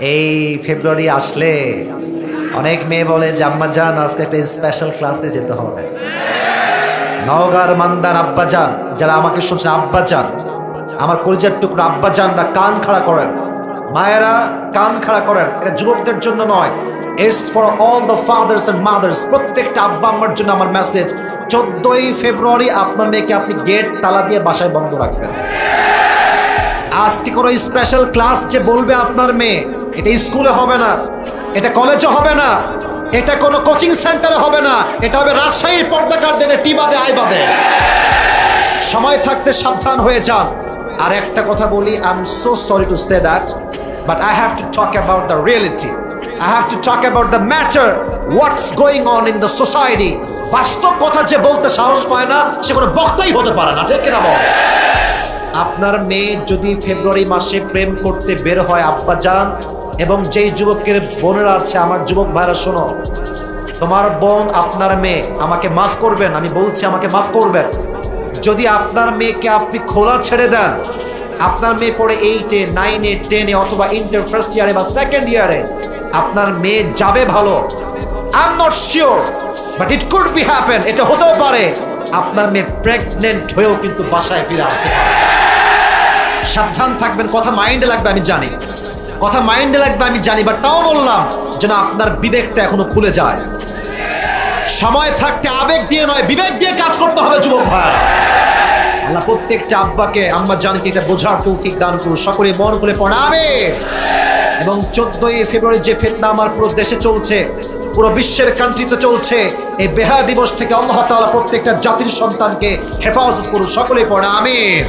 এই ফেব্রুয়ারি আসলে অনেক মেয়ে বলে যে আম্মা জান আজকে একটা স্পেশাল ক্লাসে যেতে হবে। নওগাঁর মান্দার আব্বা জান যারা আমাকে শুনছেন, আব্বা জান, আমার কলিজার টুকরো আব্বা জানরা কান খাড়া করেন, মায়েরা কান খাড়া করেন। এটা যুবকদের জন্য নয়, it's for all the fathers and mothers. প্রত্যেকটা আব্বা আম্মার জন্য আমার মেসেজ, 14ই ফেব্রুয়ারি আপনার মেয়েকে আপনি গেট তালা দিয়ে বাসায় বন্ধ রাখবেন। আজকে কোনো স্পেশাল ক্লাস যে বলবে আপনার মেয়ে, এটা স্কুলে হবে না, এটা কলেজে হবে না, এটা কোনো কোচিং সেন্টারে হবে না, এটা হবে রাজশাহীর পর্দা গার্ডেনে টি বাদে আই বাদে। সময় থাকতে সাবধান হয়ে যান। আর একটা কথা বলি, I am so sorry to say that, but I have to talk about the reality. I have to talk about the matter, what's going on in the society. বাস্তব কথা যে বলতে সাহস পায় না, সে কোনো বক্তাই হতে পারে না, ঠিক কিনা বল? আপনার মেয়ে যদি ফেব্রুয়ারি মাসে প্রেম করতে বের হয় আব্বা জান, এবং যেই যুবকের বোনেরা আছে, আমার যুবক ভাইরা শোনো, তোমার বোন আপনার মেয়ে, আমাকে মাফ করবেন, আমি বলছি আমাকে মাফ করবেন, যদি আপনার মেয়েকে আপনি খোলা ছেড়ে দেন, আপনার মেয়ে পড়ে 8-এ 9-এ 10-এ অথবা ইন্টার ফার্স্ট ইয়ারে বা সেকেন্ড ইয়ারে, আপনার মেয়ে যাবে ভালো, I am not sure, but it could be happen, এটা হতেও পারে আপনার মেয়ে প্রেগনেন্ট হয়েও কিন্তু বাসায় ফিরে আসতে পারে। সাবধান থাকবেন। কথা মাইন্ডে লাগবে আমি জানি, কথা মাইন্ডে লাগবে আমি জানি, বাট তাও বললাম যেন আপনার বিবেকটা এখনো খুলে যায়। সময় থাকতে আবেগ দিয়ে নয়, বিবেক দিয়ে কাজ করতে হবে যুবক ভাই। আল্লাহ প্রত্যেকটা আব্বাকে আম্মা জানকে এটা বোঝার তৌফিক দান করুন, সকলে মন করে পড়াবে। এবং 14ই ফেব্রুয়ারি যে ফিতনা আমার পুরো দেশে চলছে, পুরো বিশ্বের কান্ট্রিতে চলছে, এই বেহা দিবস থেকে আল্লাহ তাআলা প্রত্যেকটা জাতির সন্তানকে হেফাজত করুন, সকলে পড়া আমিন।